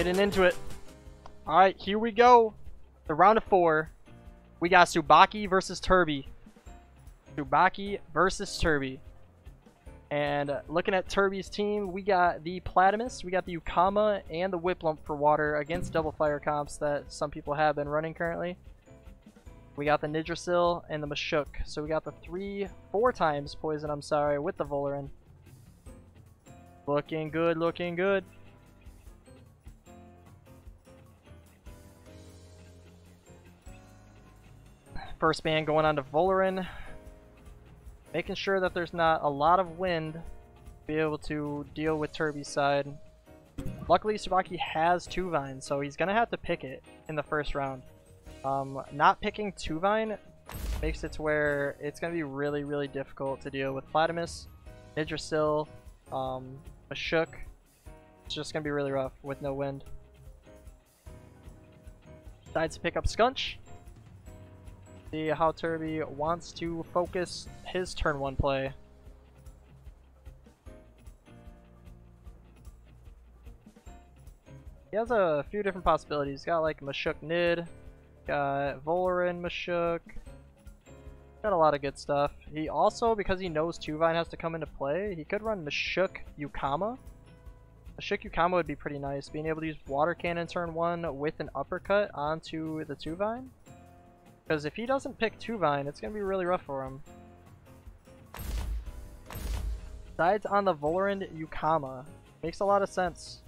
Getting into it. Alright, here we go. The round of 4. We got Tsubaki versus Turbi. Tsubaki versus Turbi. And looking at Turbi's team, we got the Platymus, we got the Ukama, and the Whiplump for water against double fire comps that some people have been running currently. We got the Nidrasil and the Mashuk. So we got the 4 times poison, I'm sorry, with the Volarin. Looking good, looking good. First ban going on to Volarin. Making sure that there's not a lot of wind to be able to deal with Turbi's side. Luckily, Tsubaki has 2 Vine, so he's going to have to pick it in the first round. Not picking 2 Vine makes it to where it's going to be really, really difficult to deal with Platymus, Nidrasil, Mashuk. It's just going to be really rough with no wind. Decides to pick up Skunch. See how Turbi wants to focus his turn 1 play. He has a few different possibilities. He's got like Mashuk Nid, got Volarin Mashuk, got a lot of good stuff. He also, because he knows 2 Vine has to come into play, he could run Mashuk Ukama. Mashuk Ukama would be pretty nice, being able to use Water Cannon turn 1 with an uppercut onto the 2 Vine. Because if he doesn't pick 2 Vine, it's going to be really rough for him. Decides on the Volarin Ukama. Makes a lot of sense.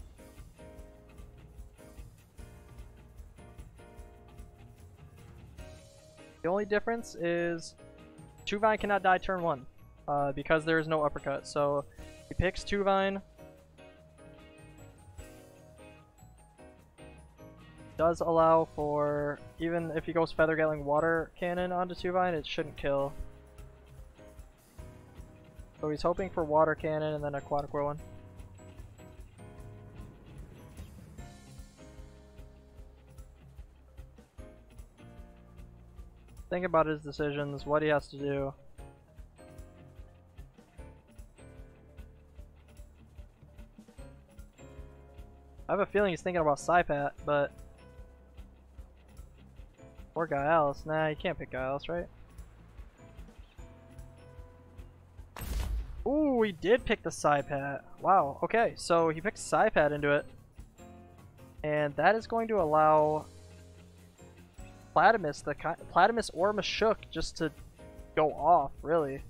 The only difference is 2 Vine cannot die turn 1 because there is no uppercut. So he picks 2 Vine. Does allow for, even if he goes Feather Gatling Water Cannon onto 2 Vine, it shouldn't kill. So he's hoping for Water Cannon and then Aquatic Whirlwind. Think about his decisions, what he has to do. I have a feeling he's thinking about Psypat, but... Or Gaialis. Nah, you can't pick Gaialis, right? Ooh, he did pick the Psypat. Wow, okay, so he picked Psypat into it. And that is going to allow Platymus, Platymus or Mashuk just to go off, really.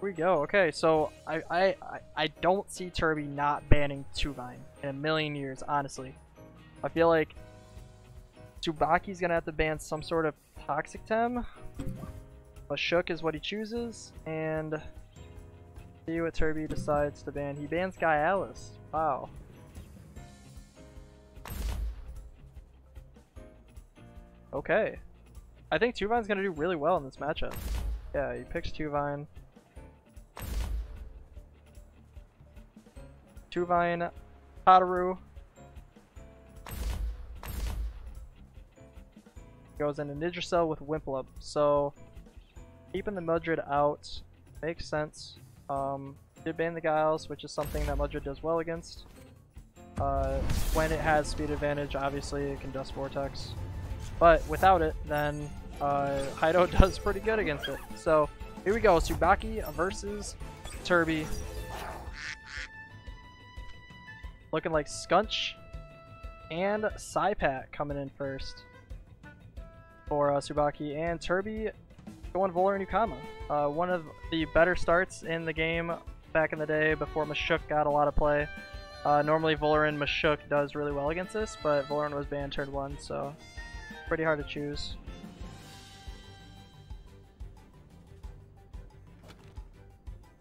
Here we go. Okay, so I don't see Turbi not banning 2 Vine in a million years, honestly. I feel like Tsubaki's gonna have to ban some sort of Toxic Tem. Mashuk is what he chooses, and see what Turbi decides to ban. He bans Gaialis. Wow. Okay. I think 2 Vine's gonna do really well in this matchup. Yeah, he picks 2 Vine. 2 Vine, Tataru. Goes into Nidrasil with Whiplump. So keeping the Mudred out makes sense. Did ban the Giles, which is something that Mudred does well against. When it has speed advantage, obviously it can Dust Vortex. But without it, then Haido does pretty good against it. So here we go, Tsubaki versus Turbi. Looking like Skunch and Psypat coming in first for Tsubaki, and Turbi going Volarin Ukama. One of the better starts in the game back in the day before Mashuk got a lot of play. Normally Volarin Mashuk does really well against this, but Volarin was banned turn 1, so pretty hard to choose.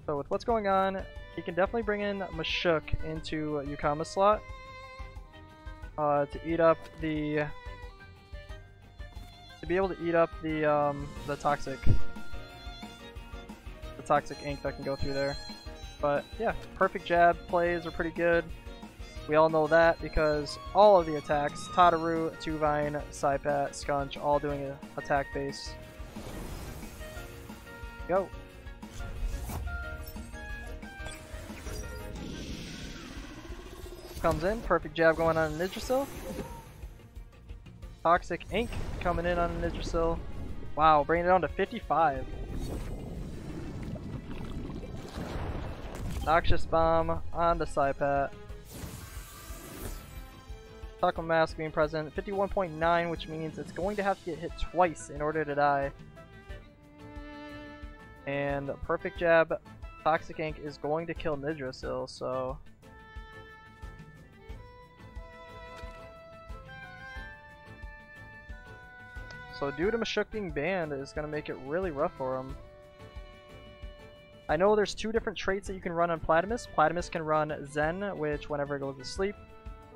So with what's going on, he can definitely bring in Mashuk into Ukama slot to eat up the be able to eat up the toxic ink that can go through there. But yeah, perfect jab plays are pretty good. We all know that because all of the attacks, Tataru, 2 Vine, Psypat, Skunch, all doing an attack base. Go. Comes in, perfect jab going on Yggdrasil. Toxic Ink coming in on Yggdrasil. Wow, bringing it down to 55. Noxious Bomb on the Saipat. Taco Mask being present. 51.9, which means it's going to have to get hit twice in order to die. And perfect jab, Toxic Ink is going to kill Yggdrasil, so... So due to Mashuk being banned is going to make it really rough for him. I know there's two different traits that you can run on Platimus. Platimus can run Zen, which whenever it goes to sleep,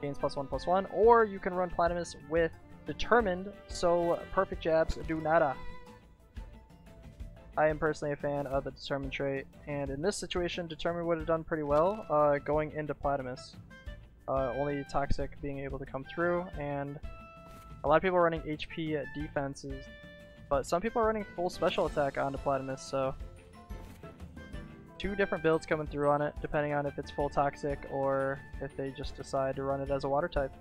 gains +1/+1. Or you can run Platimus with Determined, so perfect jabs do nada. I am personally a fan of the Determined trait, and in this situation, Determined would have done pretty well going into Platimus. Only Toxic being able to come through, and a lot of people are running HP defenses, but some people are running full special attack onto Platimus, so two different builds coming through on it, depending on if it's full Toxic or if they just decide to run it as a water type.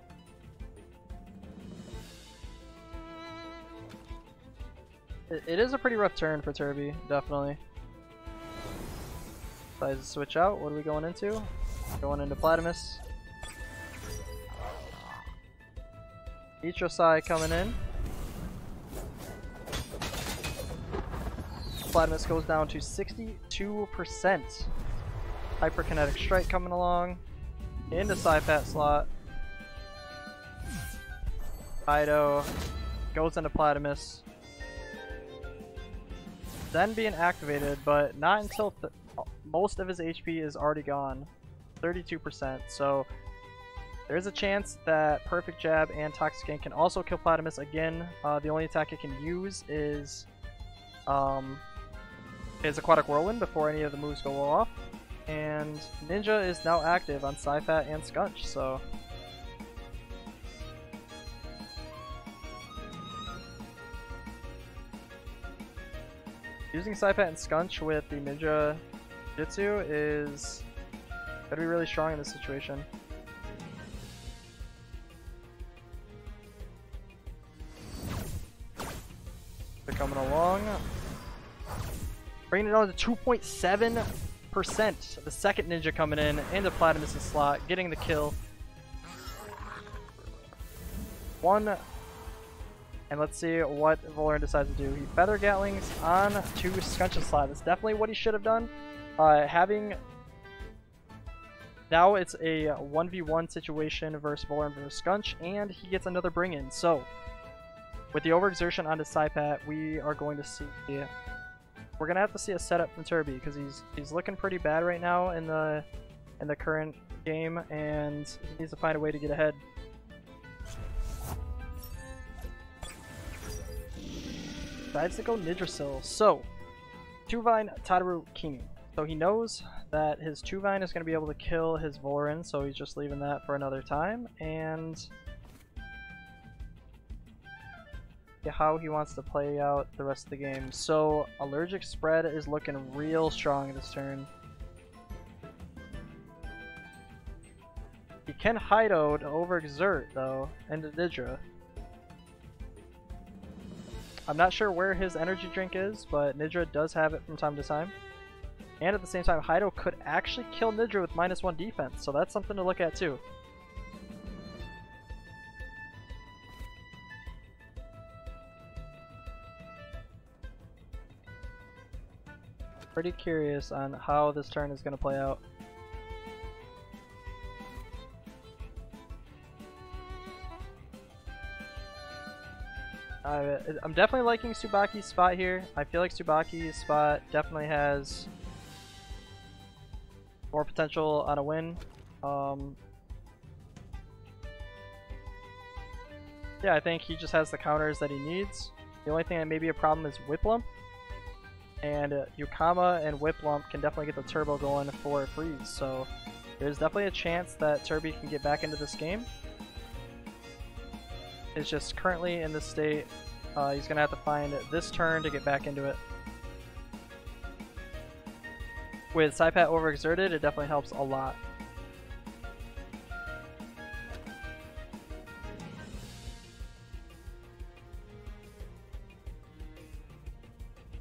It is a pretty rough turn for Turbi, definitely. Decides to switch out. What are we going into? Going into Platimus. Ichosai coming in. Platimus goes down to 62%. Hyperkinetic Strike coming along. Into Saipat slot. Ido goes into Platimus. Then being activated, but not until most of his HP is already gone. 32%. So there's a chance that Perfect Jab and Toxic Ink can also kill Platimus again. The only attack it can use is Aquatic Whirlwind before any of the moves go off. And Ninja is now active on Saipat and Skunch, so... Using Saipat and Skunch with the Ninja Jitsu is gonna be really strong in this situation. They're coming along. Bringing it on to 2.7%. The second Ninja coming in into Platimus' slot, getting the kill. One. And let's see what Volan decides to do. He Feather Gatlings on to Skunch's slot. That's definitely what he should have done. Now it's a 1v1 situation versus Volan versus Skunch, and he gets another bring in. So, with the overexertion onto Saipat, we are going to see... We're gonna have to see a setup from Turbi because he's looking pretty bad right now in the current game, and he needs to find a way to get ahead. Decides to go Yggdrasil. So, Tuvine, Tadaru, Kimi. So he knows that his Tuvine is going to be able to kill his Volan, so he's just leaving that for another time, and how he wants to play out the rest of the game. So Allergic Spread is looking real strong this turn. He can Hido to overexert though, into Nidra. I'm not sure where his energy drink is, but Nidra does have it from time to time. And at the same time, Hido could actually kill Nidra with -1 defense, so that's something to look at too. Pretty curious on how this turn is going to play out. I'm definitely liking Tsubaki's spot here. I feel like Tsubaki's spot definitely has more potential on a win. Yeah, I think he just has the counters that he needs. The only thing that may be a problem is Whip Lump. And Yukama and Whip Lump can definitely get the turbo going for a freeze. So there's definitely a chance that Turbi can get back into this game. It's just currently in this state, he's going to have to find this turn to get back into it. with Saipat overexerted, it definitely helps a lot.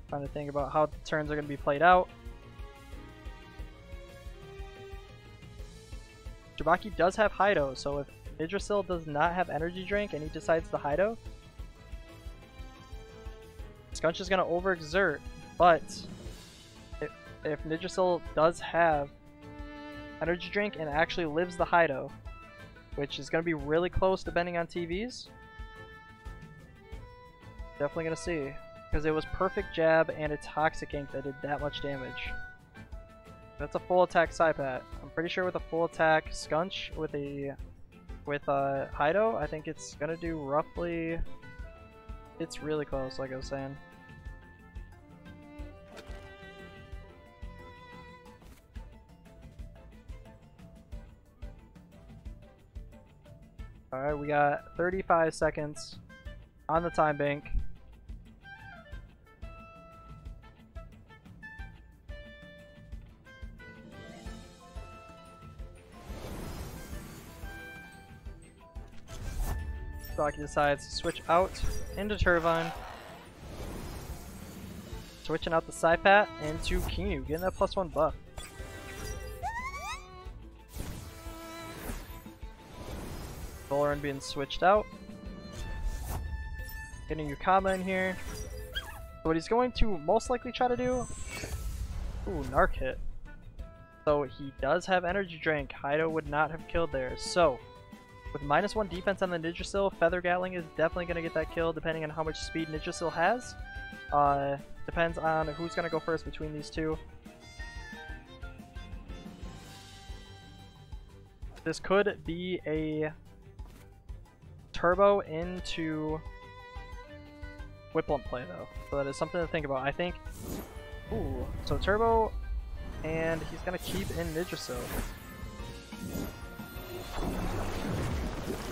Trying to think about how the turns are going to be played out. Tsubaki does have Hido, so if Yggdrasil does not have energy drink and he decides to Hido, Skunch is going to overexert, but if Yggdrasil does have energy drink and actually lives the Hido, which is going to be really close depending on TVs, definitely going to see. Because it was perfect jab and a toxic ink that did that much damage. That's a full attack Saipat. I'm pretty sure with a full attack Skunch with Hido, I think it's gonna do roughly. It's really close, like I was saying. Alright, we got 35 seconds on the time bank. Tsubaki decides to switch out into Turbine. Switching out the Saipat into Kinu, getting that +1 buff. Valoran being switched out. Getting Yukama in here. So what he's going to most likely try to do... Ooh, Narc hit. So he does have energy drink. Hido would not have killed there. So, with -1 defense on the Yggdrasil, Feather Gatling is definitely going to get that kill depending on how much speed Yggdrasil has. Depends on who's going to go first between these two. This could be a turbo into Whiplump play though, so that is something to think about. I think, ooh, so turbo, and he's going to keep in Yggdrasil.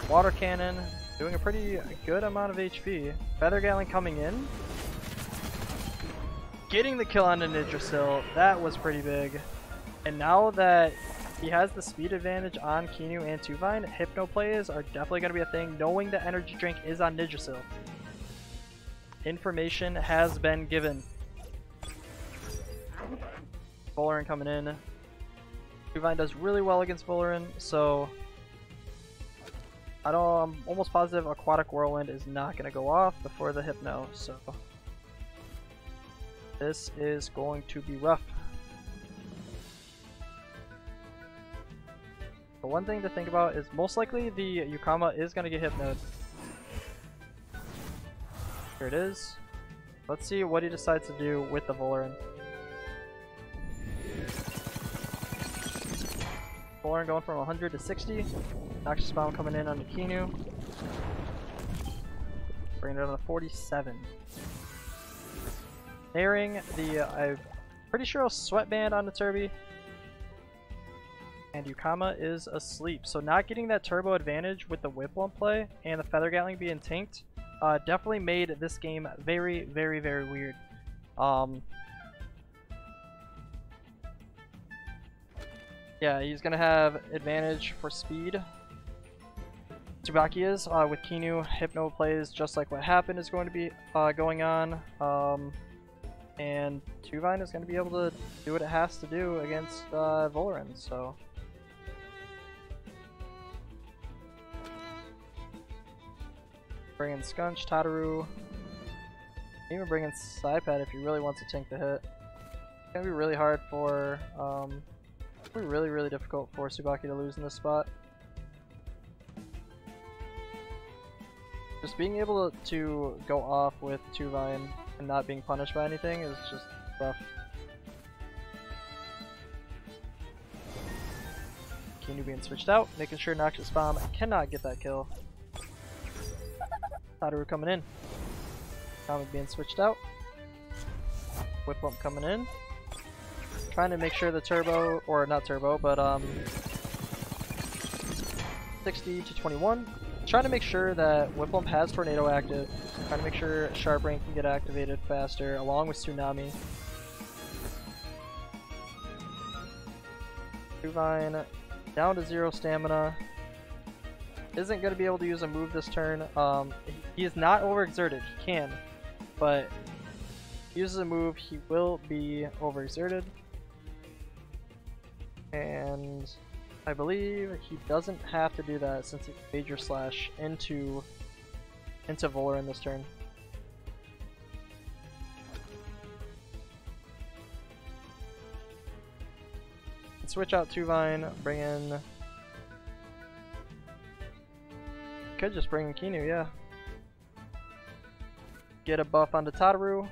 Water Cannon, doing a pretty good amount of HP. Feather Gatling coming in. Getting the kill on Yggdrasil, that was pretty big. And now that he has the speed advantage on Kinu and Tuvine, Hypno plays are definitely going to be a thing, knowing the energy drink is on Yggdrasil. Information has been given. Valoran coming in. Tuvine does really well against Valoran, so I'm almost positive Aquatic Whirlwind is not going to go off before the Hypno, so this is going to be rough. The one thing to think about is most likely the Yukama is going to get Hypnoed. Here it is. Let's see what he decides to do with the Valoran. Valoran going from 100 to 60. Noxious Bomb coming in on the Kinu. Bringing it down to 47. Nairing the, I'm pretty sure a Sweatband on the Turbi. And Yukama is asleep. So not getting that turbo advantage with the Whiplump play and the Feather Gatling being tanked definitely made this game very, very, very weird. Yeah, he's going to have advantage for speed. Tsubaki is, with Kinu, Hypno plays just like what happened is going to be going on. And Tuvine is going to be able to do what it has to do against Valoran, so... Bring in Skunch, Tataru, even bring in Saipat if he really wants to tank the hit. It's gonna be really hard for, it's gonna be really, really difficult for Tsubaki to lose in this spot. Just being able to go off with Tuvine and not being punished by anything is just rough. Kinu being switched out, making sure Noxious Bomb cannot get that kill. Tataru coming in. Comet being switched out. Whiplump coming in. Trying to make sure the turbo, or not turbo, but 60 to 21. Trying to make sure that Whiplump has Tornado active. Trying to make sure Sharp Ring can get activated faster, along with Tsunami. Two-Vine down to 0 stamina. Isn't going to be able to use a move this turn. He is not overexerted. He can, but if he uses a move, he will be overexerted. And I believe he doesn't have to do that since he Major Slash into Volar in this turn. Switch out Two-Vine, bring in... Could just bring in Kinu, yeah. Get a buff onto Tataru.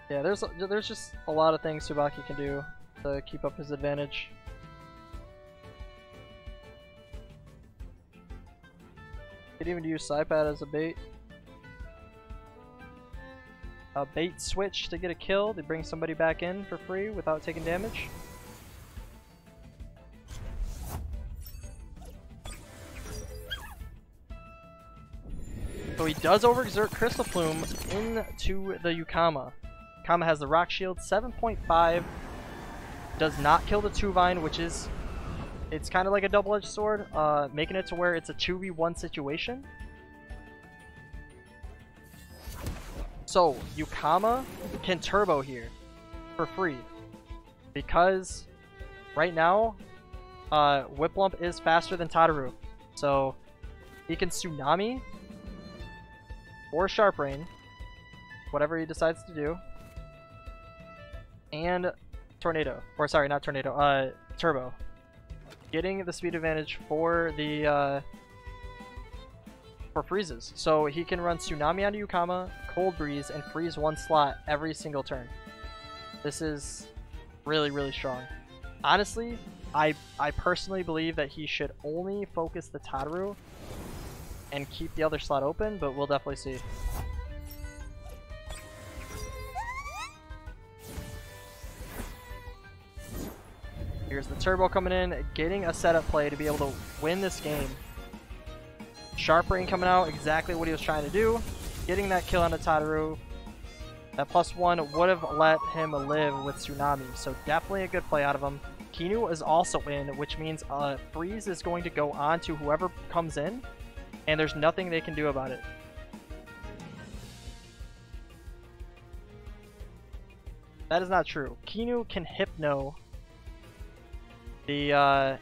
Yeah, there's just a lot of things Tsubaki can do to keep up his advantage. Could even use Psypad as a bait. A bait switch to get a kill to bring somebody back in for free without taking damage. So he does overexert Crystal Plume into the Yukama. Yukama has the Rock Shield, 7.5. Does not kill the Two-Vine, which is... It's kind of like a double-edged sword, making it to where it's a 2v1 situation. So, Yukama can turbo here for free. Because right now, Whiplump is faster than Tataru. So, he can Tsunami or Sharp Rain, whatever he decides to do. And Tornado. Or sorry, not Tornado, Turbo. Getting the speed advantage for the for freezes. So he can run Tsunami onto Yukama, Cold Breeze, and freeze one slot every single turn. This is really, really strong. Honestly, I personally believe that he should only focus the Tataru and keep the other slot open, but we'll definitely see. Here's the Turbo coming in, getting a setup play to be able to win this game. Sharp Rain coming out, exactly what he was trying to do. Getting that kill on the Tataru. That +1 would have let him live with Tsunami, so definitely a good play out of him. Kinu is also in, which means freeze is going to go on to whoever comes in, and there's nothing they can do about it. That is not true. Kinu can Hypno Kinu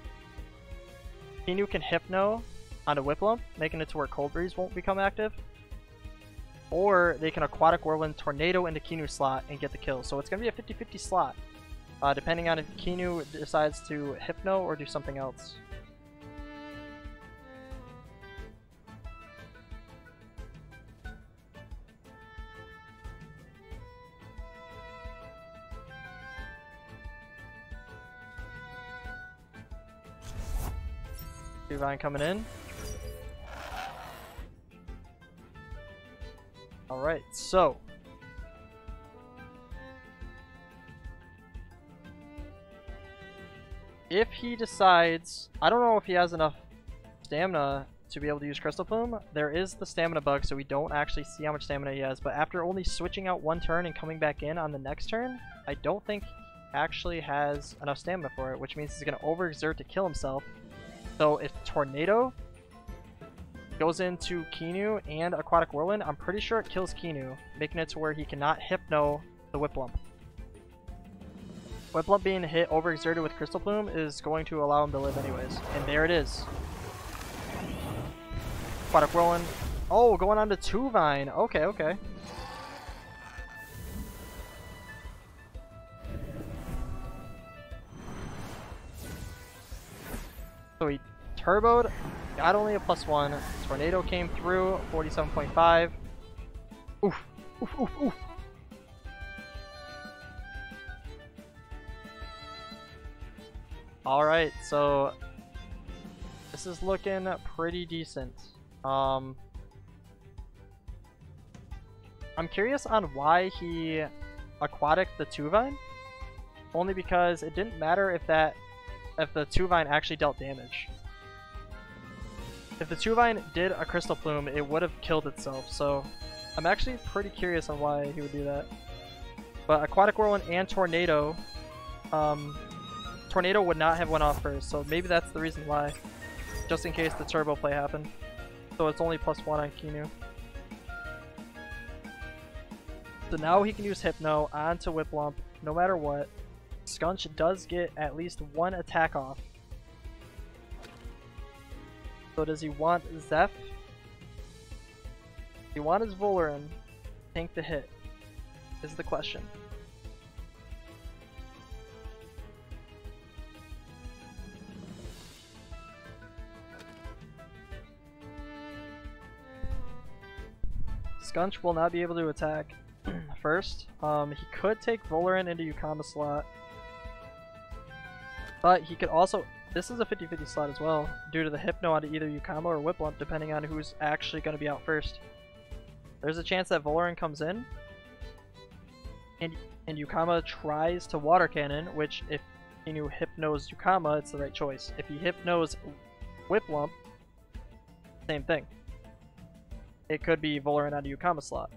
can Hypno onto Whiplump, making it to where Cold Breeze won't become active. Or they can Aquatic Whirlwind Tornado into Kinu slot and get the kill. So it's going to be a 50-50 slot, depending on if Kinu decides to Hypno or do something else. Two-Vine coming in. Alright, so if he decides, I don't know if he has enough stamina to be able to use Crystal Plume. There is the stamina bug, so we don't actually see how much stamina he has, but after only switching out one turn and coming back in on the next turn, I don't think he actually has enough stamina for it, which means he's going to overexert to kill himself. So if Tornado goes into Kinu and Aquatic Whirlwind, I'm pretty sure it kills Kinu, making it to where he cannot Hypno the Whiplump. Whiplump being hit overexerted with Crystal Plume is going to allow him to live anyways. And there it is. Aquatic Whirlwind. Oh, going on to Two-Vine. Okay, okay. So he turboed, got only a +1. Tornado came through, 47.5. Oof, oof, oof, oof. Alright, so this is looking pretty decent. I'm curious on why he Aquatic the Two-Vine. Only because it didn't matter if the Two-Vine actually dealt damage. If the Two-Vine did a Crystal Plume, it would have killed itself, so I'm actually pretty curious on why he would do that. But Aquatic Whirlwind and Tornado, Tornado would not have went off first, so maybe that's the reason why. Just in case the turbo play happened. So it's only +1 on Kinu. So now he can use Hypno onto Whiplump no matter what. Skunch does get at least 1 attack off. So does he want Zeph? Does he want his Volarin tank the hit? Is the question. Skunch will not be able to attack first. He could take Volarin into Yukama slot. But he could also... This is a 50-50 slot as well, due to the Hypno onto either Yukama or Whiplump, depending on who's actually going to be out first. There's a chance that Volarin comes in, and Yukama tries to Water Cannon, which if Kinu Hypnos Yukama, it's the right choice. If he Hypnos Whiplump, same thing. It could be Volarin onto Yukama slot.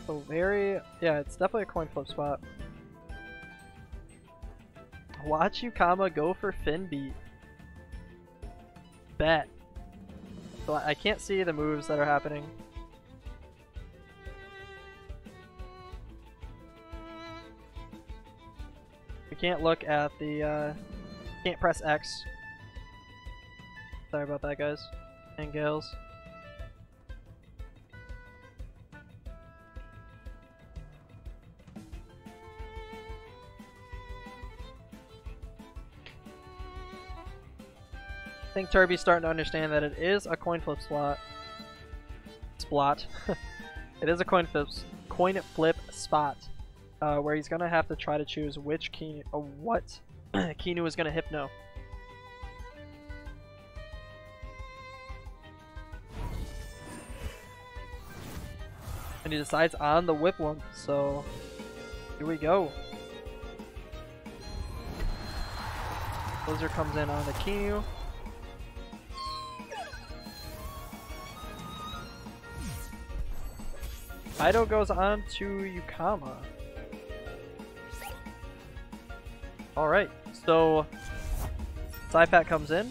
So yeah, it's definitely a coin flip spot. Watch Yukama go for Fin Beat. Bet. So I can't see the moves that are happening. We can't look at the, can't press X. Sorry about that, guys. And gals. I think Turbi's starting to understand that it is a coin flip spot. It is a coin flip spot, where he's gonna have to try to choose which what Kinu is gonna Hypno. And he decides on the Whiplump, so here we go. Blizzard comes in on the Kinu. Ido goes on to Yukama. Alright, so Saipat comes in.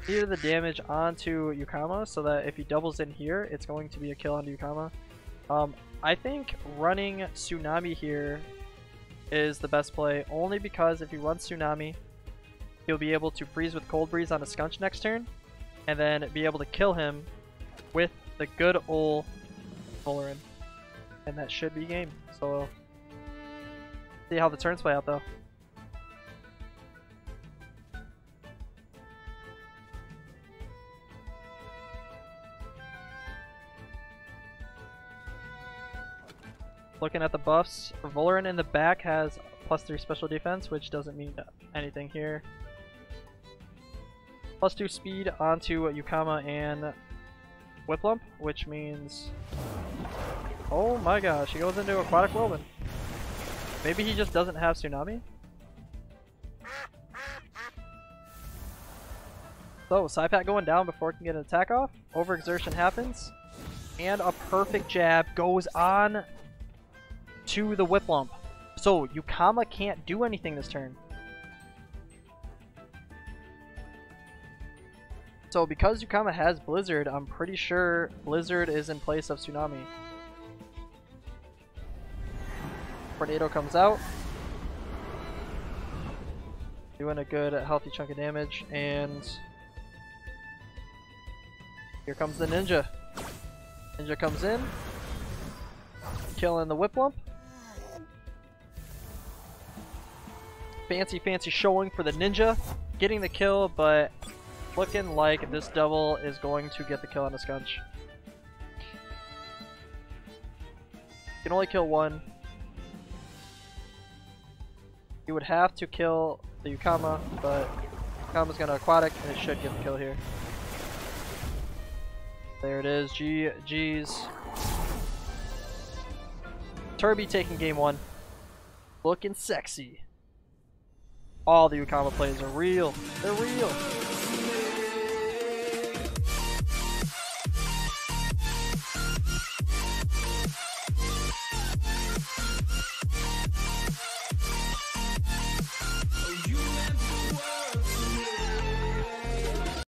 Clear the damage onto Yukama so that if he doubles in here, it's going to be a kill onto Yukama. I think running Tsunami here is the best play, only because if he runs Tsunami, he'll be able to freeze with Cold Breeze on a Skunch next turn, and then be able to kill him with the good ol' Volarin. And that should be game. So see how the turns play out though. Looking at the buffs, Volarin in the back has +3 special defense, which doesn't mean anything here. +2 speed onto Yukama and Whiplump, which means... Oh my gosh, he goes into Aquatic Whirlwind. Maybe he just doesn't have Tsunami? So, Saipat going down before it can get an attack off. Overexertion happens. And a perfect jab goes on to the Whiplump. So, Yukama can't do anything this turn. So, because Yukama has Blizzard, I'm pretty sure Blizzard is in place of Tsunami. Tornado comes out. Doing a good, healthy chunk of damage, and here comes the Ninja. Ninja comes in, killing the Whiplump. Fancy showing for the Ninja, getting the kill, but looking like this double is going to get the kill on the Skunch. You can only kill one. You would have to kill the Yukama, but Yukama's gonna Aquatic, and it should get the kill here. There it is. GG's. Turbi taking game 1. Looking sexy. All the Ukama plays are real. They're real.